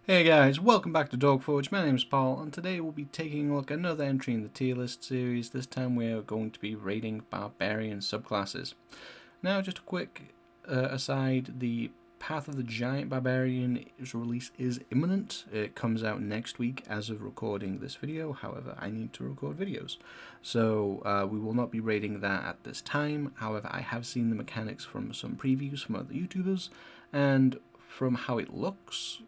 Hey guys, welcome back to Dogforge. My name's Paul, and today we'll be taking a look at another entry in the Tierlist series. This time we're going to be rating Barbarian subclasses. Now, just a quick aside, the Path of the Giant Barbarian's release is imminent. It comes out next week as of recording this video, however, I need to record videos. So we will not be rating that at this time. However, I have seen the mechanics from some previews from other YouTubers, and from how it looks,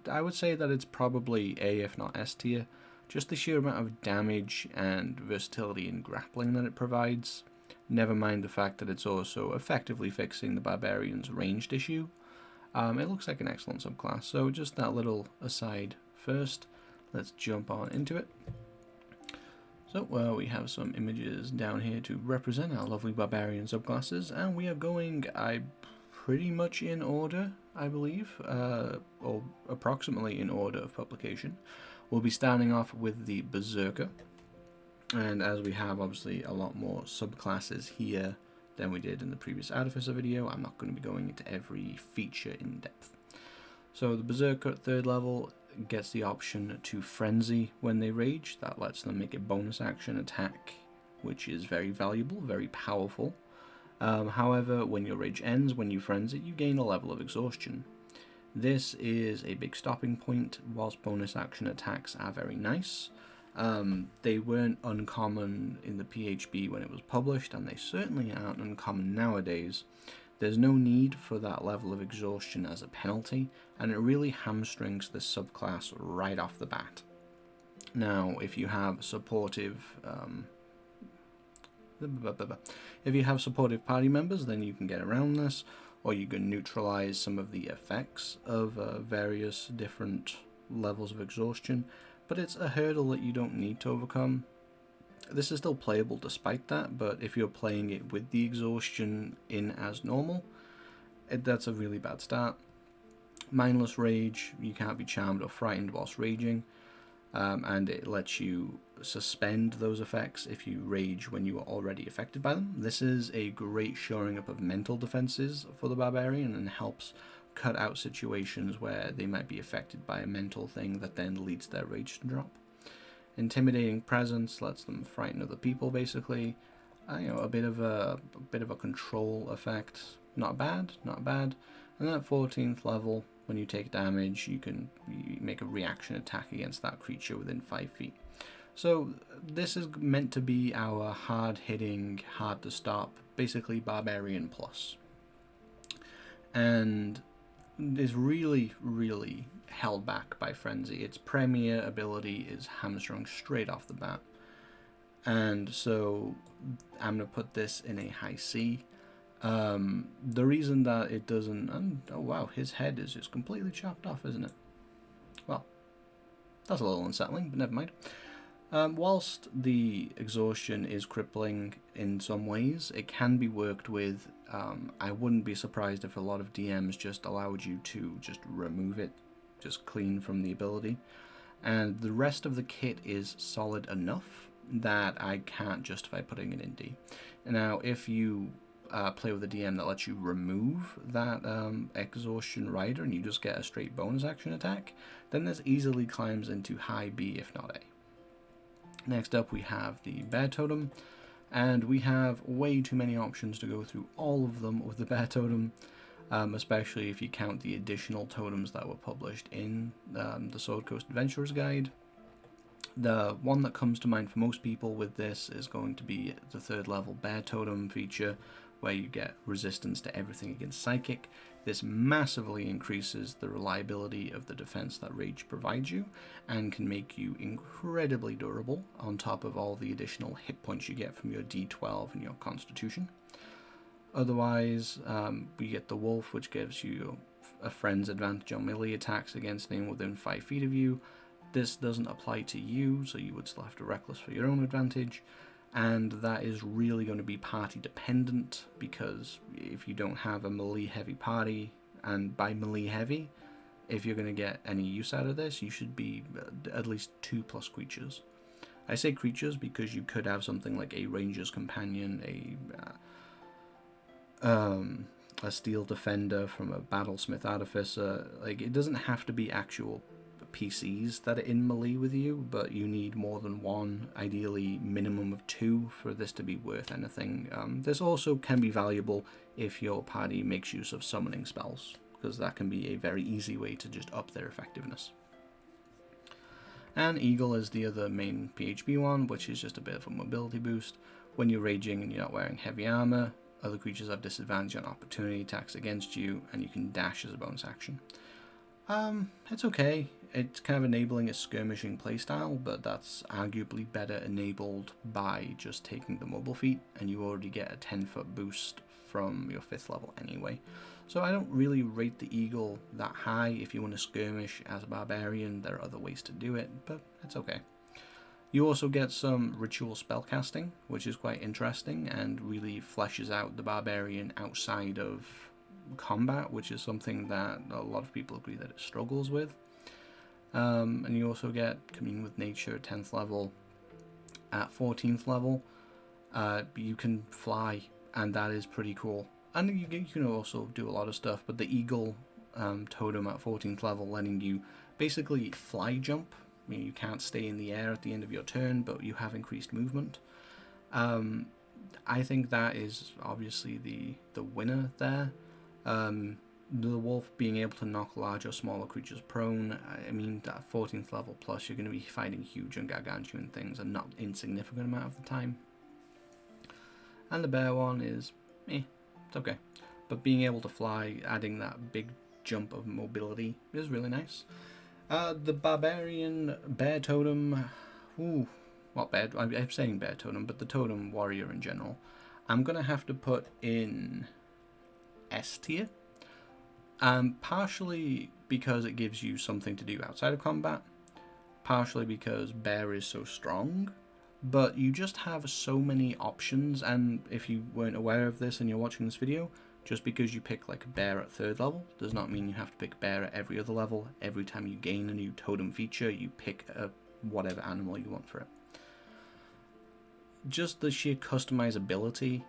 I would say that it's probably A, if not S tier. Just the sheer amount of damage and versatility in grappling that it provides. Never mind the fact that it's also effectively fixing the Barbarian's ranged issue. It looks like an excellent subclass, so just that little aside first. Let's jump on into it. So we have some images down here to represent our lovely Barbarian subclasses, and we are going, pretty much in order, I believe, or approximately in order of publication. We'll be starting off with the Berserker, and as we have obviously a lot more subclasses here than we did in the previous Artificer video, I'm not going to be going into every feature in depth. So the Berserker at 3rd level gets the option to Frenzy when they rage. That lets them make a bonus action attack, which is very valuable, very powerful. However, when your rage ends, when you frenzy, you gain a level of exhaustion. This is a big stopping point. Whilst bonus action attacks are very nice, they weren't uncommon in the PHB when it was published, and they certainly aren't uncommon nowadays. There's no need for that level of exhaustion as a penalty, and it really hamstrings this subclass right off the bat. Now, if you have supportive party members, then you can get around this, or you can neutralize some of the effects of various different levels of exhaustion, but it's a hurdle that you don't need to overcome. This is still playable despite that, but if you're playing it with the exhaustion in as normal, that's a really bad start. Mindless Rage, you can't be charmed or frightened whilst raging, and it lets you suspend those effects if you rage when you are already affected by them. This is a great shoring up of mental defenses for the Barbarian and helps cut out situations where they might be affected by a mental thing that then leads their rage to drop. Intimidating Presence lets them frighten other people, basically. A bit of a control effect. Not bad, not bad. And at 14th level, when you take damage, you make a reaction attack against that creature within 5 feet. So this is meant to be our hard-hitting, hard-to-stop, basically Barbarian Plus. And is really, really held back by Frenzy. Its premier ability is hamstrung straight off the bat. And so I'm going to put this in a high C. The reason that it doesn't... oh wow, his head is just completely chopped off, isn't it? Well, that's a little unsettling, but never mind. Whilst the exhaustion is crippling in some ways, it can be worked with. I wouldn't be surprised if a lot of DMs just allowed you to just remove it, just clean from the ability. And the rest of the kit is solid enough that I can't justify putting it in D. Now, if you play with a DM that lets you remove that exhaustion rider and you just get a straight bonus action attack, then this easily climbs into high B, if not A. Next up we have the Bear Totem, and we have way too many options to go through all of them with the Bear Totem, especially if you count the additional totems that were published in the Sword Coast Adventurer's Guide. The one that comes to mind for most people with this is going to be the 3rd level Bear Totem feature, where you get resistance to everything against Psychic. This massively increases the reliability of the defense that Rage provides you, and can make you incredibly durable, on top of all the additional hit points you get from your D12 and your Constitution. Otherwise, we get the Wolf, which gives you a friend's advantage on melee attacks against anyone within 5 feet of you. This doesn't apply to you, so you would still have to Reckless for your own advantage. And that is really going to be party dependent, because if you don't have a melee heavy party, and by melee heavy, if you're going to get any use out of this, you should be at least 2+ creatures. I say creatures because you could have something like a Ranger's Companion, a a steel defender from a battlesmith artificer. Like, it doesn't have to be actual PCs that are in melee with you, but you need more than one, ideally minimum of 2 for this to be worth anything. This also can be valuable if your party makes use of summoning spells, because that can be a very easy way to just up their effectiveness. And Eagle is the other main PHB one, which is just a bit of a mobility boost. When you're raging and you're not wearing heavy armor, other creatures have disadvantage on opportunity attacks against you, and you can dash as a bonus action. It's okay. It's kind of enabling a skirmishing playstyle, but that's arguably better enabled by just taking the mobile feat, and you already get a 10-foot boost from your 5th level anyway. So I don't really rate the Eagle that high. If you want to skirmish as a Barbarian, there are other ways to do it, but it's okay. You also get some ritual spellcasting, which is quite interesting and really fleshes out the Barbarian outside of combat, which is something that a lot of people agree that it struggles with. And you also get Commune with Nature at 10th level. At 14th level, you can fly, and that is pretty cool. And you can also do a lot of stuff, but the Eagle totem at 14th level letting you basically fly jump. I mean, you can't stay in the air at the end of your turn, but you have increased movement. I think that is obviously the winner there. The wolf being able to knock larger or smaller creatures prone. I mean, at 14th level plus, you're going to be fighting huge and gargantuan things a not insignificant amount of the time. And the bear one is, it's okay. But being able to fly, adding that big jump of mobility is really nice. The Barbarian bear totem, not bear, I'm saying bear totem, but the totem warrior in general, I'm going to have to put in S tier. Partially because it gives you something to do outside of combat, partially because bear is so strong, but you just have so many options. And if you weren't aware of this and you're watching this video, just because you pick like bear at 3rd level does not mean you have to pick bear at every other level. Every time you gain a new totem feature, you pick whatever animal you want for it. Just the sheer customizability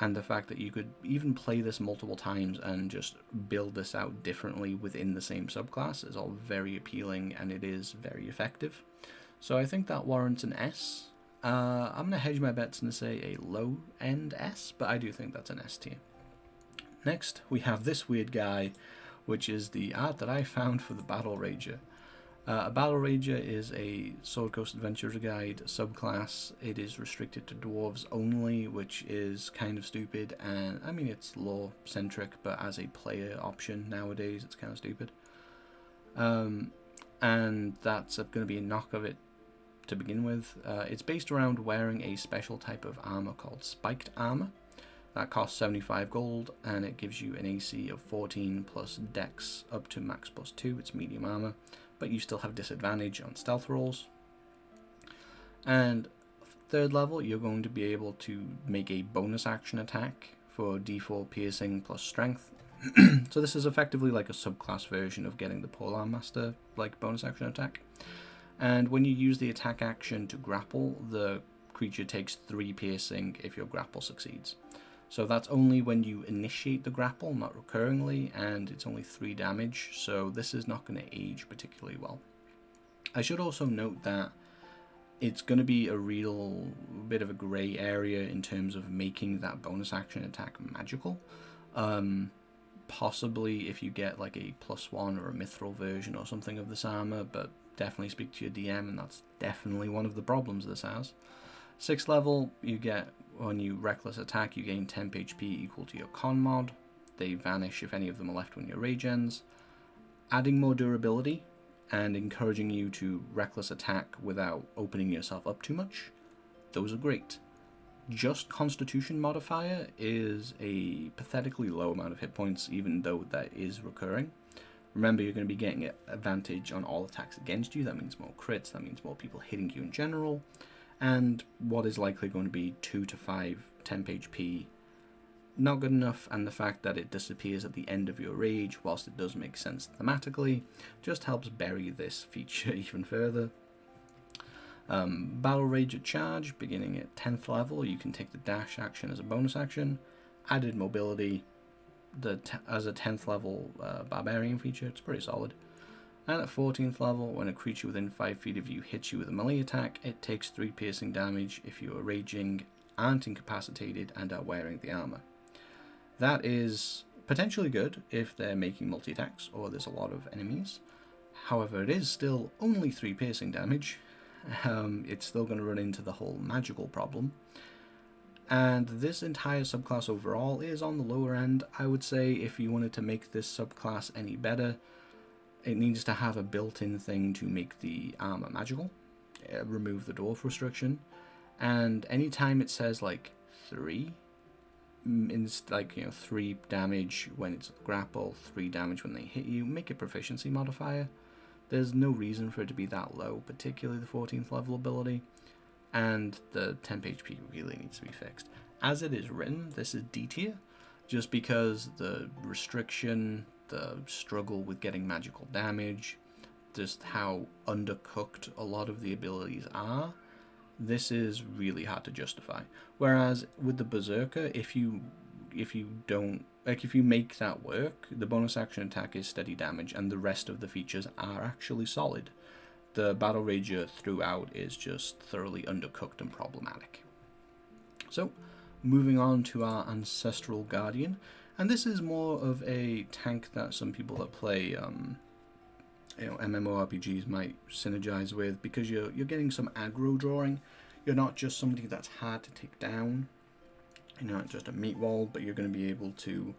and the fact that you could even play this multiple times and just build this out differently within the same subclass is all very appealing, and it is very effective. So I think that warrants an S. I'm going to hedge my bets and say a low-end S, but I do think that's an S tier. Next, we have this weird guy, which is the art that I found for the Battle Rager. A Battle Rager is a Sword Coast Adventurers Guide subclass. It is restricted to dwarves only, which is kind of stupid, and I mean it's lore-centric, but as a player option nowadays, it's kind of stupid. And that's going to be a knock of it to begin with. It's based around wearing a special type of armor called spiked armor. That costs 75 gold, and it gives you an AC of 14 plus dex up to max plus 2. It's medium armor, but you still have disadvantage on stealth rolls. And 3rd level, you're going to be able to make a bonus action attack for D4 piercing plus strength. So this is effectively like a subclass version of getting the Polearm Master like bonus action attack. And when you use the attack action to grapple, the creature takes 3 piercing if your grapple succeeds. So that's only when you initiate the grapple, not recurringly, and it's only 3 damage, so this is not going to age particularly well. I should also note that it's going to be a real bit of a grey area in terms of making that bonus action attack magical. Possibly if you get like a +1 or a mithril version or something of this armor, but definitely speak to your DM, and that's definitely one of the problems this has. 6th level, you get, when you reckless attack, you gain temp HP equal to your con mod. They vanish if any of them are left when your rage ends. Adding more durability and encouraging you to reckless attack without opening yourself up too much. Those are great. Just constitution modifier is a pathetically low amount of hit points, even though that is recurring. Remember, you're going to be getting an advantage on all attacks against you. That means more crits, that means more people hitting you in general. And what is likely going to be 2 to 5 temp HP, not good enough, and the fact that it disappears at the end of your rage, whilst it does make sense thematically, just helps bury this feature even further. Battle Rage at charge, beginning at 10th level, you can take the dash action as a bonus action. Added mobility, as a 10th level Barbarian feature, it's pretty solid. And at 14th level, when a creature within 5 feet of you hits you with a melee attack, it takes 3 piercing damage if you are raging, aren't incapacitated, and are wearing the armor. That is potentially good if they're making multi-attacks or there's a lot of enemies. However, it is still only 3 piercing damage. It's still going to run into the whole magical problem. And this entire subclass overall is on the lower end. I would say if you wanted to make this subclass any better, it needs to have a built-in thing to make the armor magical, remove the dwarf restriction, and anytime it says like 3, like 3 damage when it's grapple, 3 damage when they hit you, make a proficiency modifier. There's no reason for it to be that low, particularly the 14th level ability, and the temp HP really needs to be fixed. As it is written, this is D tier, just because the restriction, the struggle with getting magical damage, just how undercooked a lot of the abilities are, this is really hard to justify. Whereas with the berserker, if you don't, like, if you make that work, the bonus action attack is steady damage and the rest of the features are actually solid. The battle rager throughout is just thoroughly undercooked and problematic. So moving on to our ancestral guardian. And this is more of a tank that some people that play MMORPGs might synergize with, because you're getting some aggro drawing. You're not just somebody that's hard to take down. You're not just a meat wall, but you're going to be able to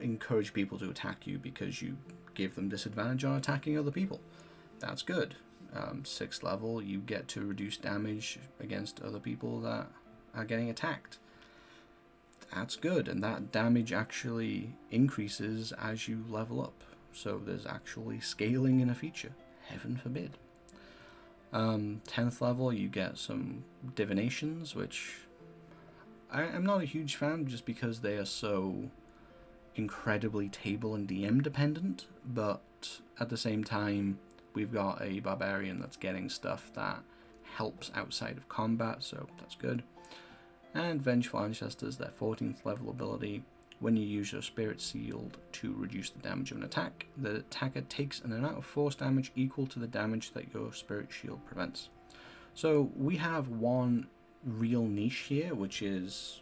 encourage people to attack you because you give them disadvantage on attacking other people. That's good. 6th level, you get to reduce damage against other people that are getting attacked. That's good, and that damage actually increases as you level up. So there's actually scaling in a feature. Heaven forbid. 10th level, you get some divinations, which I'm not a huge fan just because they are so incredibly table and DM dependent, but at the same time, we've got a barbarian that's getting stuff that helps outside of combat, so that's good. And Vengeful Ancestors, their 14th level ability. When you use your Spirit Shield to reduce the damage of an attack, the attacker takes an amount of force damage equal to the damage that your Spirit Shield prevents. So we have one real niche here, which is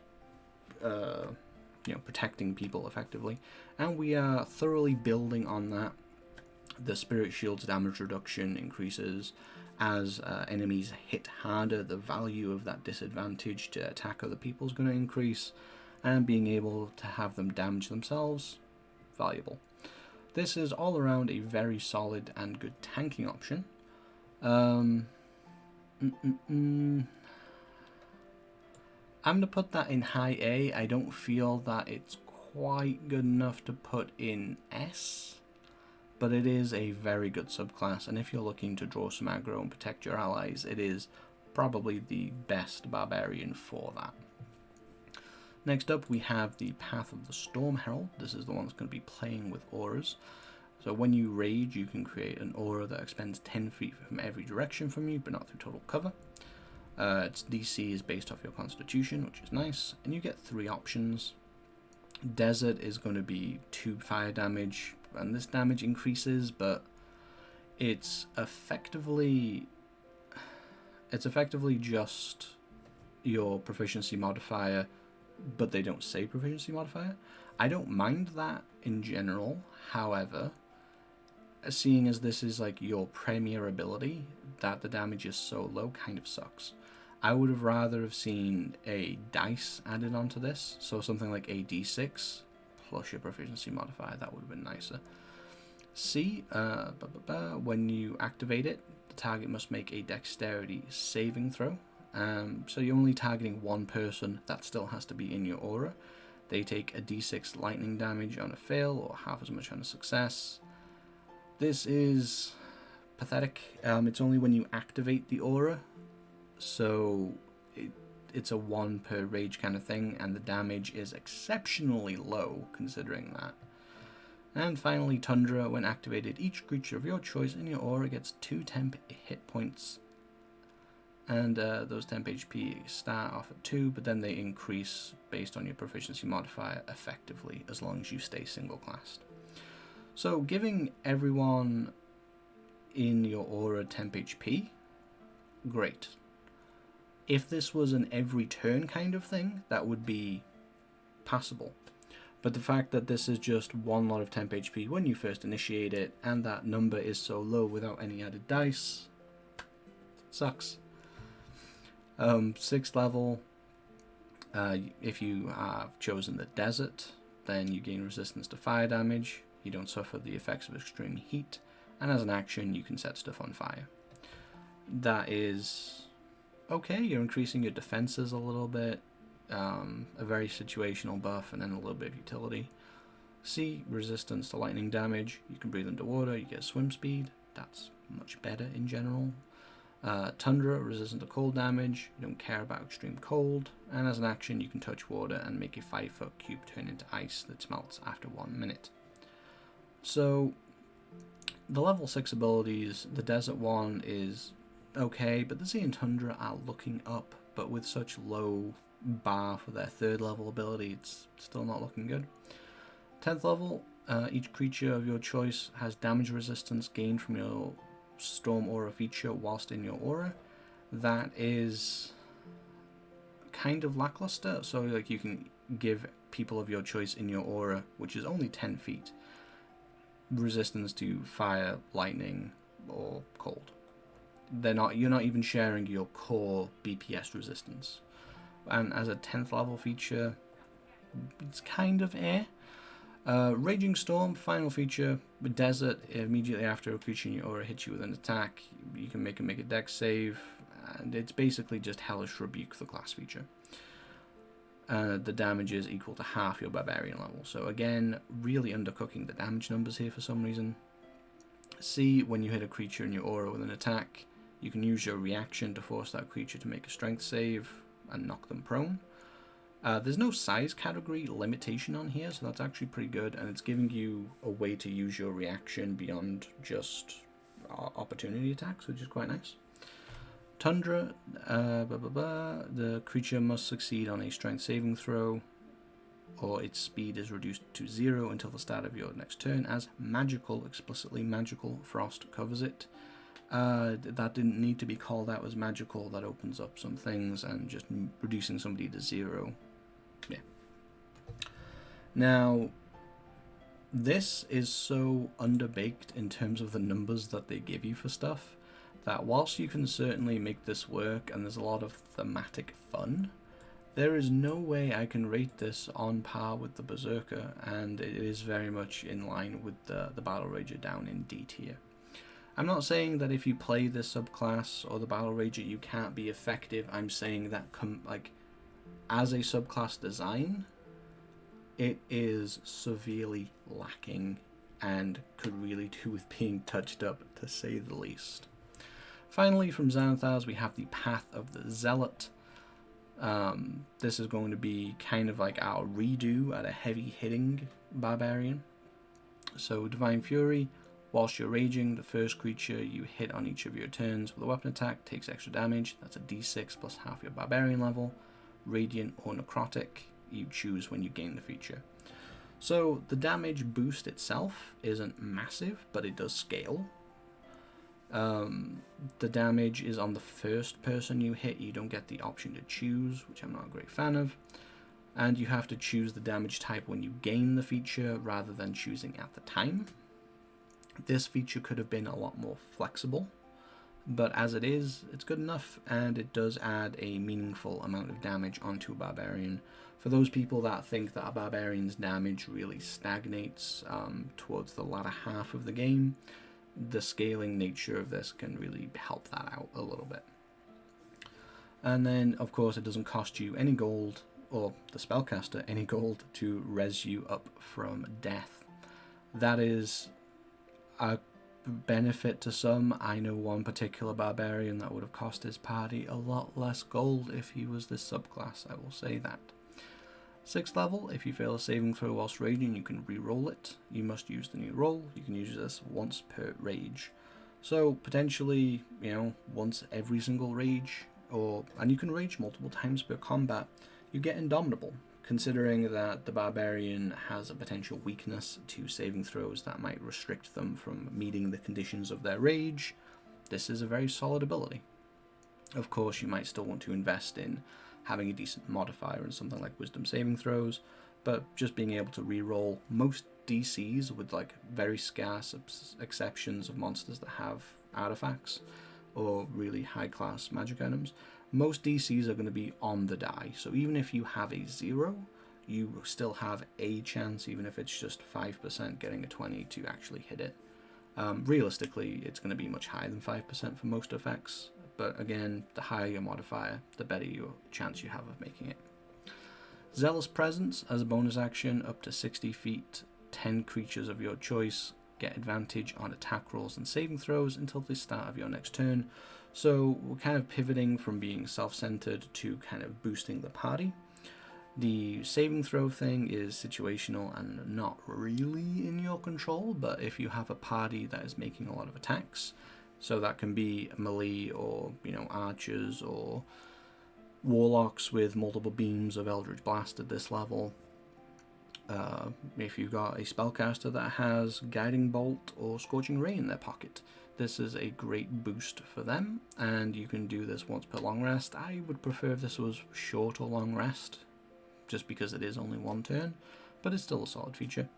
protecting people effectively, and we are thoroughly building on that. The Spirit Shield's damage reduction increases as enemies hit harder. The value of that disadvantage to attack other people is going to increase, and being able to have them damage themselves, valuable. This is all around a very solid and good tanking option. I'm going to put that in high A. I don't feel that it's quite good enough to put in S, but it is a very good subclass, and if you're looking to draw some aggro and protect your allies, it is probably the best barbarian for that. Next up, we have the Path of the Storm Herald. This is the one that's going to be playing with auras. So when you rage, you can create an aura that expends 10 feet from every direction from you, but not through total cover. Its DC is based off your constitution, which is nice, and you get 3 options. Desert is going to be 2 fire damage, and this damage increases, but it's effectively just your proficiency modifier, but they don't say proficiency modifier. I don't mind that in general, however, seeing as this is like your premier ability, that the damage is so low kind of sucks. I would have rather have seen a dice added onto this, so something like a d6 plus your proficiency modifier. That would have been nicer. C, when you activate it, the target must make a dexterity saving throw. So you're only targeting one person. That still has to be in your aura. They take a d6 lightning damage on a fail, or half as much on a success. This is pathetic. It's only when you activate the aura, so it's a 1 per rage kind of thing, and the damage is exceptionally low considering that. And finally, Tundra. When activated, each creature of your choice in your aura gets 2 temp hit points and those temp HP start off at 2, but then they increase based on your proficiency modifier effectively, as long as you stay single classed. So giving everyone in your aura temp HP, great. If this was an every turn kind of thing, that would be passable. But the fact that this is just one lot of temp HP when you first initiate it, and that number is so low without any added dice, sucks. 6th level, if you have chosen the desert, then you gain resistance to fire damage, you don't suffer the effects of extreme heat, and as an action you can set stuff on fire. That is okay. You're increasing your defenses a little bit, a very situational buff, and then a little bit of utility. C, resistance to lightning damage, you can breathe underwater, you get swim speed, that's much better in general. Tundra, resistant to cold damage, you don't care about extreme cold, and as an action you can touch water and make a 5-foot cube turn into ice that melts after 1 minute. So the level 6 abilities, the desert one is okay, but the sea and tundra are looking up, but with such low bar for their 3rd level ability, it's still not looking good. 10th level, each creature of your choice has damage resistance gained from your storm aura feature whilst in your aura. That is kind of lackluster. So like, you can give people of your choice in your aura, which is only 10 feet, resistance to fire, lightning, or cold. You're not even sharing your core BPS resistance. And as a 10th level feature, it's kind of Raging Storm, final feature, desert, immediately after a creature in your aura hits you with an attack, you can make a dex save, and it's basically just Hellish Rebuke, the class feature. The damage is equal to half your Barbarian level, so again, really undercooking the damage numbers here for some reason. C, when you hit a creature in your aura with an attack, you can use your reaction to force that creature to make a strength save and knock them prone. There's no size category limitation on here, so that's actually pretty good, and it's giving you a way to use your reaction beyond just opportunity attacks, which is quite nice. Tundra, the creature must succeed on a strength saving throw, or its speed is reduced to 0 until the start of your next turn, as magical, explicitly magical, frost covers it. That didn't need to be called out as magical. That opens up some things, and just reducing somebody to 0. Yeah. Now, this is so underbaked in terms of the numbers that they give you for stuff, that whilst you can certainly make this work, and there's a lot of thematic fun, there is no way I can rate this on par with the Berserker, and it is very much in line with the Battle Rager down in D tier. I'm not saying that if you play this subclass or the Battle Rager you can't be effective. I'm saying that as a subclass design, it is severely lacking and could really do with being touched up, to say the least. Finally, from Xanathars, we have the Path of the Zealot. This is going to be kind of like our redo at a heavy-hitting Barbarian. So, Divine Fury. Whilst you're raging, the first creature you hit on each of your turns with a weapon attack takes extra damage. That's a d6 plus half your Barbarian level. Radiant or Necrotic, you choose when you gain the feature. So the damage boost itself isn't massive, but it does scale. The damage is on the first person you hit. You don't get the option to choose, which I'm not a great fan of. And you have to choose the damage type when you gain the feature rather than choosing at the time. This feature could have been a lot more flexible, but as it is, it's good enough, and it does add a meaningful amount of damage onto a Barbarian. For those people that think that a Barbarian's damage really stagnates towards the latter half of the game, the scaling nature of this can really help that out a little bit. And then, of course, it doesn't cost you any gold, or the spellcaster any gold, to res you up from death. That is a benefit to some. I know one particular Barbarian that would have cost his party a lot less gold if he was this subclass, I will say that. 6th level, if you fail a saving throw whilst raging, you can re-roll it. You must use the new roll. You can use this once per rage. So potentially, once every single rage, and you can rage multiple times per combat, you get Indomitable. Considering that the Barbarian has a potential weakness to saving throws that might restrict them from meeting the conditions of their rage, this is a very solid ability. Of course, you might still want to invest in having a decent modifier and something like Wisdom saving throws, but just being able to reroll most DCs, with like very scarce exceptions of monsters that have artifacts or really high class magic items, most DCs are going to be on the die. So even if you have a 0, you still have a chance, even if it's just 5% getting a 20 to actually hit it. Realistically, it's going to be much higher than 5% for most effects, but again, the higher your modifier, the better your chance you have of making it. Zealous Presence, as a bonus action, up to 60 feet, 10 creatures of your choice get advantage on attack rolls and saving throws until the start of your next turn. So we're kind of pivoting from being self-centered to kind of boosting the party. The saving throw thing is situational and not really in your control, but if you have a party that is making a lot of attacks, so that can be melee or, archers or warlocks with multiple beams of Eldritch Blast at this level. If you've got a spellcaster that has Guiding Bolt or Scorching Ray in their pocket, this is a great boost for them, and you can do this once per long rest. I would prefer if this was short or long rest, just because it is only one turn, but it's still a solid feature.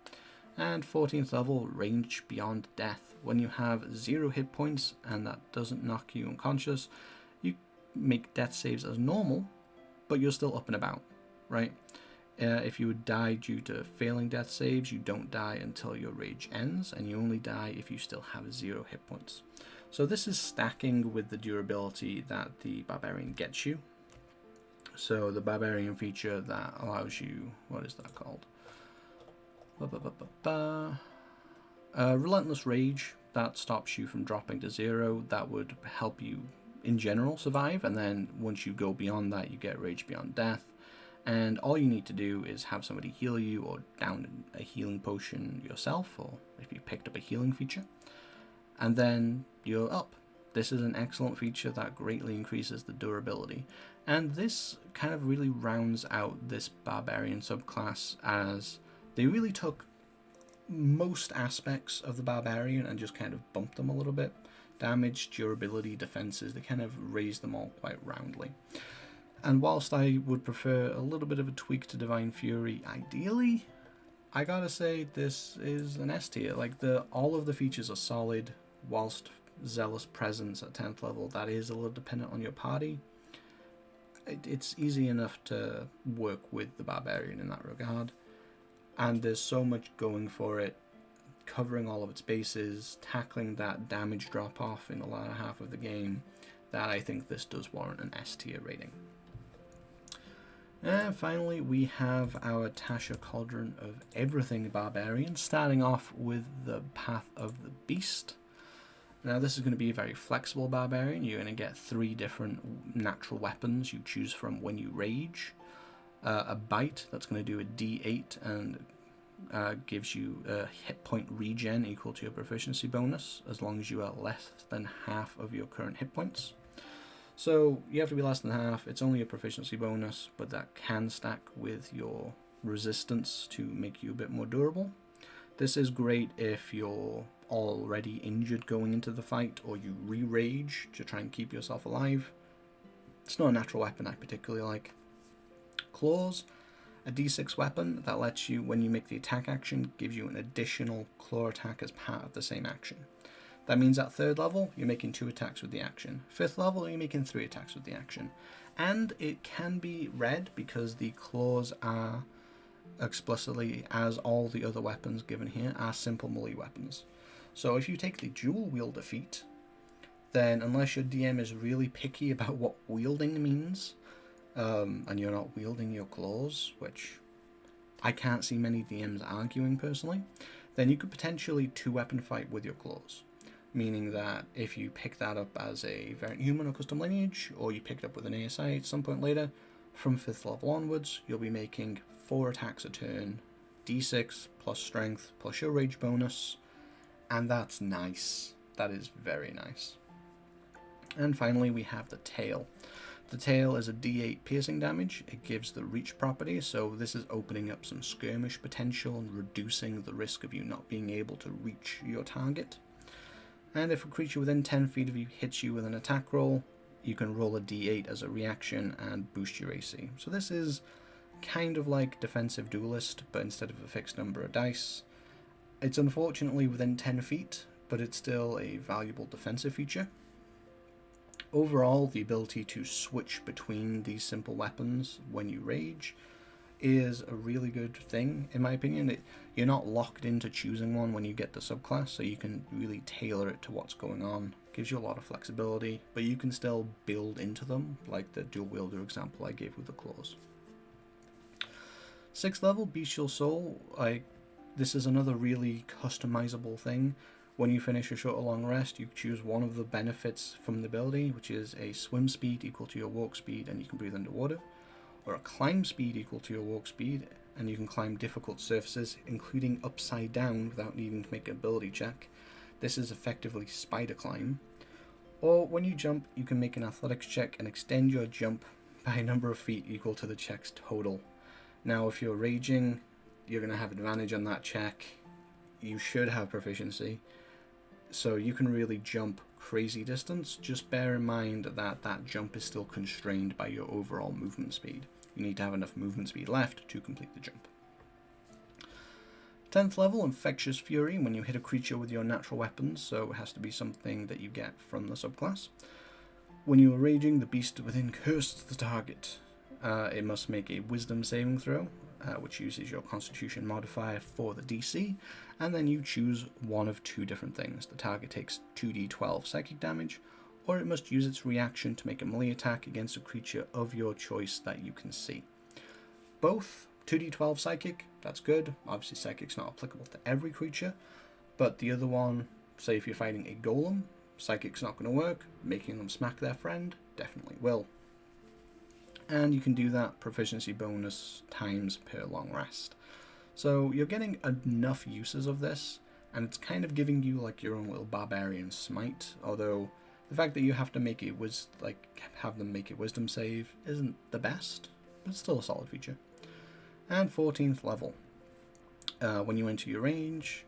And 14th level, Range Beyond Death. When you have 0 hit points and that doesn't knock you unconscious, you make death saves as normal, but you're still up and about, right? If you would die due to failing death saves, you don't die until your rage ends, and you only die if you still have 0 hit points. So this is stacking with the durability that the Barbarian gets you. So the Barbarian feature that allows you, what is that called? Relentless Rage, that stops you from dropping to 0. That would help you in general survive, and then once you go beyond that, you get Rage Beyond Death. And all you need to do is have somebody heal you or down a healing potion yourself, or if you picked up a healing feature, and then you're up. This is an excellent feature that greatly increases the durability, and this kind of really rounds out this Barbarian subclass, as they really took most aspects of the Barbarian and just kind of bumped them a little bit. Damage, durability, defenses, they kind of raised them all quite roundly. And whilst I would prefer a little bit of a tweak to Divine Fury, ideally, I gotta say this is an S tier. Like, all of the features are solid, whilst Zealous Presence at 10th level, that is a little dependent on your party. It's easy enough to work with the Barbarian in that regard. And there's so much going for it, covering all of its bases, tackling that damage drop-off in the latter half of the game, that I think this does warrant an S tier rating. And finally, we have our Tasha Cauldron of Everything Barbarian, starting off with the Path of the Beast. Now, this is going to be a very flexible Barbarian. You're going to get 3 different natural weapons you choose from when you rage. A Bite, that's going to do a D8 and gives you a hit point regen equal to your proficiency bonus, as long as you are less than half of your current hit points. So you have to be less than half. It's only a proficiency bonus, but that can stack with your resistance to make you a bit more durable. This is great if you're already injured going into the fight, or you re-rage to try and keep yourself alive. It's not a natural weapon I particularly like. Claws, a D6 weapon that lets you, when you make the attack action, gives you an additional claw attack as part of the same action. That means at 3rd level, you're making 2 attacks with the action. 5th level, you're making 3 attacks with the action. And it can be read because the claws are explicitly, as all the other weapons given here, are simple melee weapons. So if you take the dual wielder feat, then unless your DM is really picky about what wielding means, and you're not wielding your claws, which I can't see many DMs arguing personally, then you could potentially 2-weapon fight with your claws. Meaning that if you pick that up as a variant human or custom lineage, or you pick it up with an ASI at some point later, from 5th level onwards, you'll be making 4 attacks a turn, D6 plus strength plus your rage bonus, and that's nice. That is very nice. And finally, we have the tail. The tail is a D8 piercing damage. It gives the reach property, so this is opening up some skirmish potential and reducing the risk of you not being able to reach your target. And if a creature within 10 feet of you hits you with an attack roll, you can roll a D8 as a reaction and boost your AC. So this is kind of like defensive duelist, but instead of a fixed number of dice. It's unfortunately within 10 feet, but it's still a valuable defensive feature. Overall, the ability to switch between these simple weapons when you rage is a really good thing, in my opinion. You're not locked into choosing one when you get the subclass, so you can really tailor it to what's going on. Gives you a lot of flexibility, but you can still build into them, like the dual wielder example I gave with the claws. 6th level, Bestial Soul. This is another really customizable thing. When you finish a short or long rest, you choose one of the benefits from the ability, which is a swim speed equal to your walk speed and you can breathe underwater, or a climb speed equal to your walk speed and you can climb difficult surfaces, including upside down without needing to make an ability check. This is effectively spider climb. Or when you jump, you can make an athletics check and extend your jump by a number of feet equal to the check's total. Now, if you're raging, you're going to have advantage on that check. You should have proficiency, so you can really jump crazy distance. Just bear in mind that that jump is still constrained by your overall movement speed. You need to have enough movement speed left to complete the jump. 10th level, Infectious Fury. When you hit a creature with your natural weapons, so it has to be something that you get from the subclass. When you are raging, the beast within curses the target. It must make a wisdom saving throw, which uses your constitution modifier for the DC, and then you choose one of two different things. The target takes 2d12 psychic damage, or it must use its reaction to make a melee attack against a creature of your choice that you can see. Both 2d12 psychic, that's good. Obviously psychic's not applicable to every creature, but the other one, say if you're fighting a golem, psychic's not going to work. Making them smack their friend definitely will. And you can do that proficiency bonus times per long rest. So you're getting enough uses of this, and it's kind of giving you like your own little barbarian smite, although the fact that you have to make it have them make a wisdom save isn't the best, but it's still a solid feature. And 14th level. When you enter your range,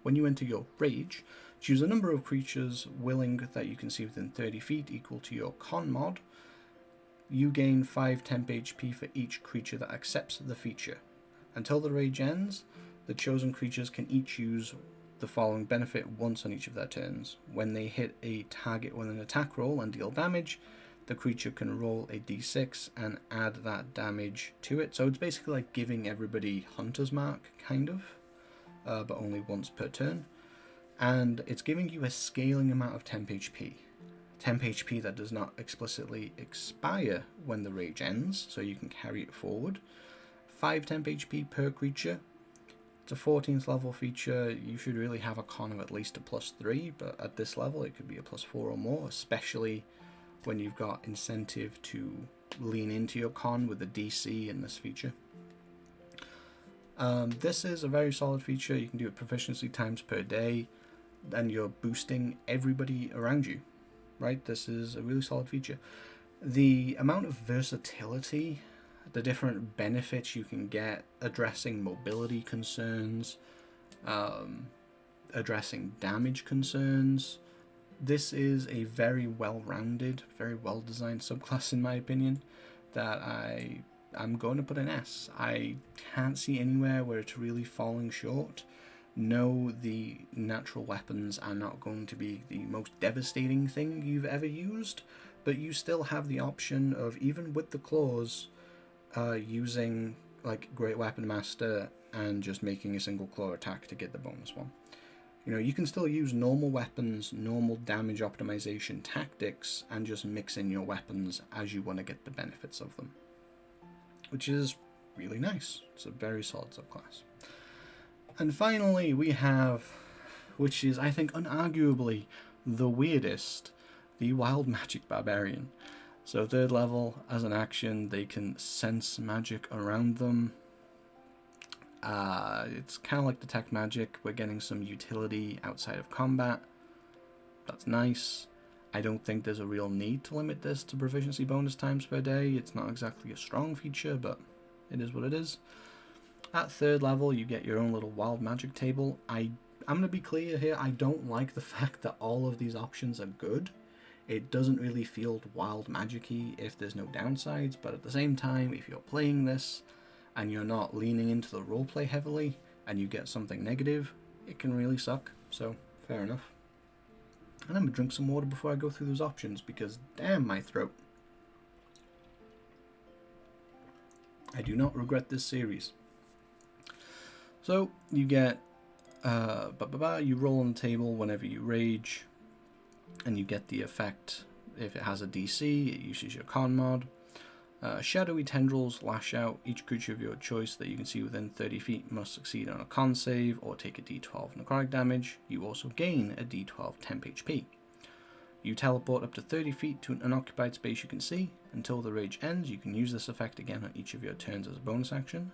when you enter your rage, choose a number of creatures willing that you can see within 30 feet equal to your con mod. You gain 5 temp HP for each creature that accepts the feature. Until the rage ends, the chosen creatures can each use the following benefit once on each of their turns. When they hit a target with an attack roll and deal damage, the creature can roll a d6 and add that damage to it. So it's basically like giving everybody Hunter's Mark, kind of, but only once per turn. And it's giving you a scaling amount of temp HP. Temp HP that does not explicitly expire when the rage ends, so you can carry it forward. 5 temp HP per creature. It's a 14th level feature. You should really have a con of at least a +3, but at this level it could be a +4 or more, especially when you've got incentive to lean into your con with the DC in this feature. This is a very solid feature. You can do it proficiency times per day, and you're boosting everybody around you, right? This is a really solid feature. The amount of versatility, the different benefits you can get, addressing mobility concerns, addressing damage concerns. This is a very well-rounded, very well-designed subclass, in my opinion, that I'm going to put an S. I can't see anywhere where it's really falling short. No, the natural weapons are not going to be the most devastating thing you've ever used, but you still have the option of, even with the claws, using like Great Weapon Master and just making a single claw attack to get the bonus one. You know, you can still use normal weapons, normal damage optimization tactics, and just mix in your weapons as you want to get the benefits of them, which is really nice. It's a very solid subclass. And finally we have, which is I think unarguably the weirdest, the Wild Magic Barbarian. So 3rd level, as an action, they can sense magic around them. It's kind of like detect magic. We're getting some utility outside of combat. That's nice. I don't think there's a real need to limit this to proficiency bonus times per day. It's not exactly a strong feature, but it is what it is. At 3rd level, you get your own little wild magic table. I'm going to be clear here, I don't like the fact that all of these options are good. It doesn't really feel wild magic-y if there's no downsides, but at the same time, if you're playing this and you're not leaning into the roleplay heavily and you get something negative, it can really suck. So, fair enough. And I'm going to drink some water before I go through those options, because damn my throat. I do not regret this series. So, you get, you roll on the table whenever you rage, and you get the effect. If it has a DC, it uses your con mod. Shadowy tendrils lash out. Each creature of your choice that you can see within 30 feet must succeed on a con save or take a d12 necrotic damage. You also gain a d12 temp HP. You teleport up to 30 feet to an unoccupied space you can see. Until the rage ends, you can use this effect again on each of your turns as a bonus action.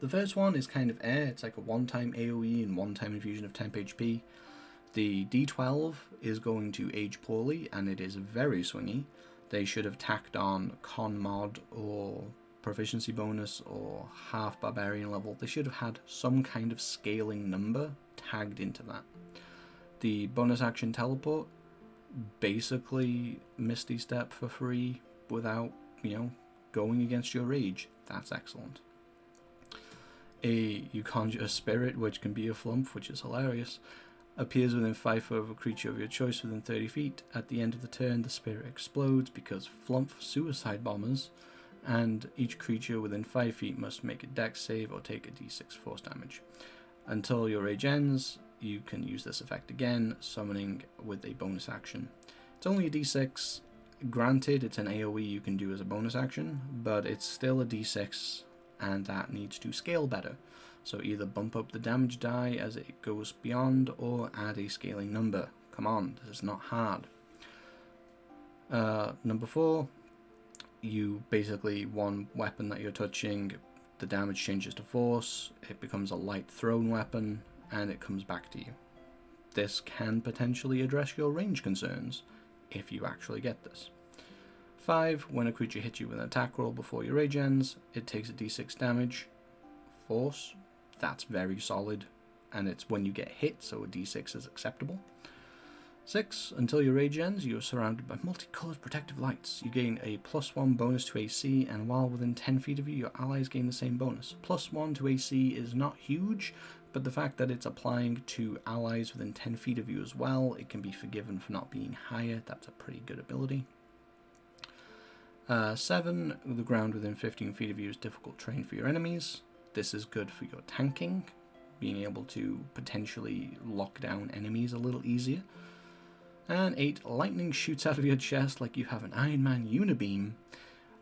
The first one is kind of it's like a one-time AoE and one-time infusion of temp HP. The d12 is going to age poorly, and it is very swingy. They should have tacked on con mod or proficiency bonus or half barbarian level. They should have had some kind of scaling number tagged into that. The bonus action teleport, basically Misty Step for free without, going against your rage. That's excellent. You conjure a spirit, which can be a flump, which is hilarious. Appears within 5 foot of a creature of your choice within 30 feet. At the end of the turn, the spirit explodes because flump suicide bombers, and each creature within 5 feet must make a dex save or take a d6 force damage. Until your rage ends, you can use this effect again, summoning with a bonus action. It's only a d6. Granted, it's an AoE you can do as a bonus action, but it's still a d6, and that needs to scale better. So either bump up the damage die as it goes beyond, or add a scaling number. Come on, this is not hard. Number 4, you basically, one weapon that you're touching, the damage changes to force, it becomes a light thrown weapon, and it comes back to you. This can potentially address your range concerns, if you actually get this. 5, when a creature hits you with an attack roll before your rage ends, it takes a d6 damage. Force. That's very solid, and it's when you get hit, so a d6 is acceptable. 6, until your rage ends, you are surrounded by multicolored protective lights. You gain a +1 bonus to AC, and while within 10 feet of you, your allies gain the same bonus. +1 to AC is not huge, but the fact that it's applying to allies within 10 feet of you as well, it can be forgiven for not being higher. That's a pretty good ability. 7, the ground within 15 feet of you is difficult terrain for your enemies. This is good for your tanking, being able to potentially lock down enemies a little easier. And 8, lightning shoots out of your chest like you have an Iron Man unibeam.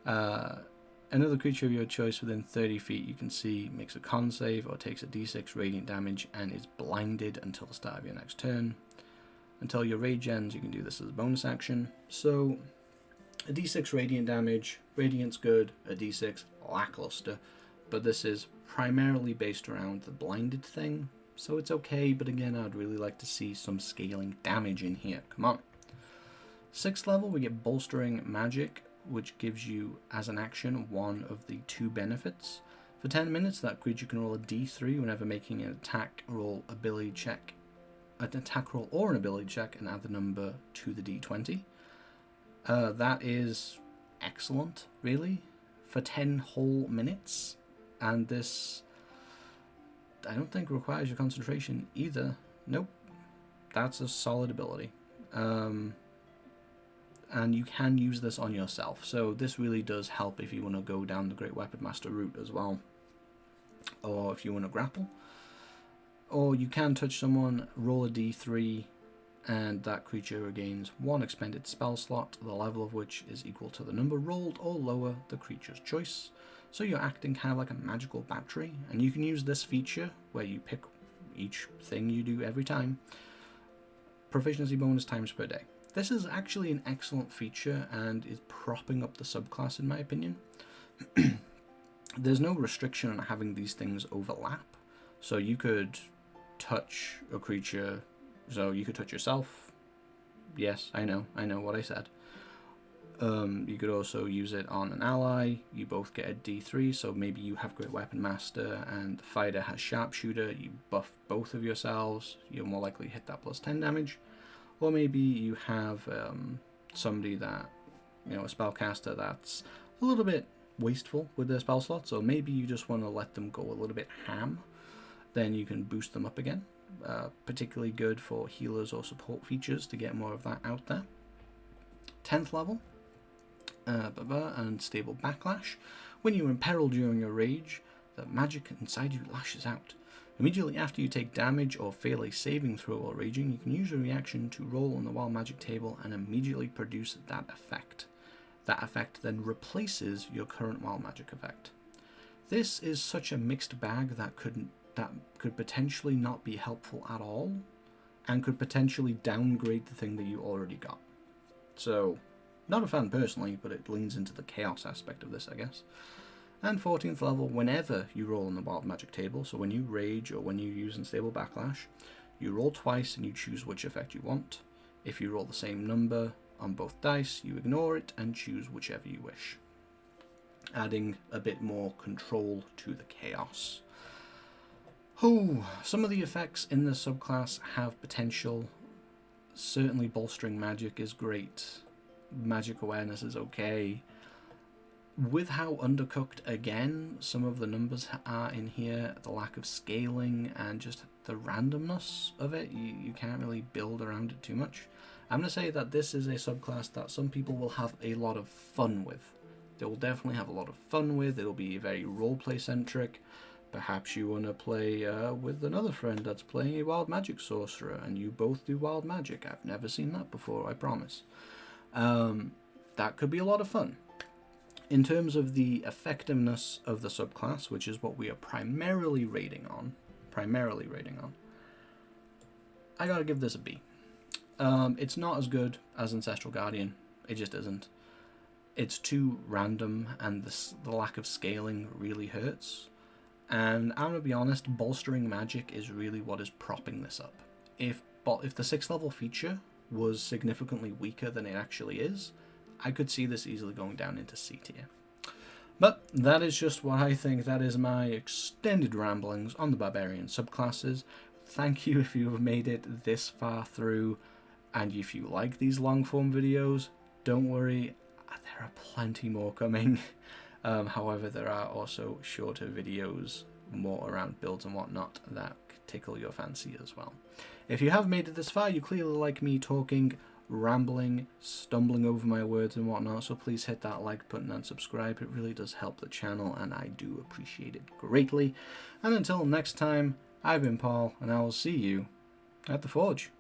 Another creature of your choice within 30 feet you can see makes a con save or takes a d6 radiant damage and is blinded until the start of your next turn. Until your rage ends, you can do this as a bonus action. So, a d6 radiant damage, radiant's good, a d6 lackluster, but this is primarily based around the blinded thing, so it's okay, but again, I'd really like to see some scaling damage in here. Come on. 6th level, we get bolstering magic, which gives you, as an action, one of the 2 benefits. For 10 minutes, that creature can roll a d3 whenever making an attack roll ability check, an attack roll or an ability check, and add the number to the d20. That is excellent, really, for 10 whole minutes. And this, I don't think requires your concentration either. Nope. That's a solid ability. And you can use this on yourself. So this really does help if you want to go down the Great Weapon Master route as well. Or if you want to grapple. Or you can touch someone, roll a d3, and that creature regains 1 expended spell slot, the level of which is equal to the number rolled or lower the creature's choice. So you're acting kind of like a magical battery, and you can use this feature where you pick each thing you do every time. Proficiency bonus times per day. This is actually an excellent feature and is propping up the subclass in my opinion. There's no restriction on having these things overlap, so you could touch a creature, so you could touch yourself, Yes, I know what I said. You could also use it on an ally. You both get a D3, so maybe you have Great Weapon Master and the fighter has Sharpshooter. You buff both of yourselves. You're more likely to hit that plus 10 damage. Or maybe you have somebody that, a spellcaster that's a little bit wasteful with their spell slots, so maybe you just want to let them go a little bit ham. Then you can boost them up again. Particularly good for healers or support features to get more of that out there. 10th level. And stable backlash. When you are in peril during your rage, the magic inside you lashes out. Immediately after you take damage or fail a saving throw while raging, you can use a reaction to roll on the wild magic table and immediately produce that effect. That effect then replaces your current wild magic effect. This is such a mixed bag that could potentially not be helpful at all, and could potentially downgrade the thing that you already got. So, not a fan personally, but it leans into the chaos aspect of this, I guess. And 14th level, whenever you roll on the wild magic table, so when you rage or when you use unstable backlash, you roll twice and you choose which effect you want. If you roll the same number on both dice, you ignore it and choose whichever you wish, adding a bit more control to the chaos. Some of the effects in the subclass have potential. Certainly bolstering magic is great. Magic awareness is okay. With how undercooked, again, some of the numbers are in here, the lack of scaling and just the randomness of it, you can't really build around it too much. I'm going to say that this is a subclass that some people will have a lot of fun with. They will definitely have a lot of fun with. It'll be very roleplay centric. Perhaps you want to play with another friend that's playing a wild magic sorcerer and you both do wild magic. I've never seen that before, I promise. That could be a lot of fun. In terms of the effectiveness of the subclass, which is what we are primarily rating on, I gotta give this a B. It's not as good as Ancestral Guardian. It just isn't. It's too random, and the lack of scaling really hurts. And I'm gonna be honest, bolstering magic is really what is propping this up. If the 6th level feature was significantly weaker than it actually is, I could see this easily going down into C tier. But that is just what I think. That is my extended ramblings on the Barbarian subclasses. Thank you if you have made it this far through, and if you like these long form videos, don't worry, there are plenty more coming. However, there are also shorter videos, more around builds and whatnot, that tickle your fancy as well. If you have made it this far, you clearly like me talking, rambling, stumbling over my words and whatnot, so please hit that like button and subscribe. It really does help the channel and I do appreciate it greatly. And until next time, I've been Paul and I will see you at the Forge.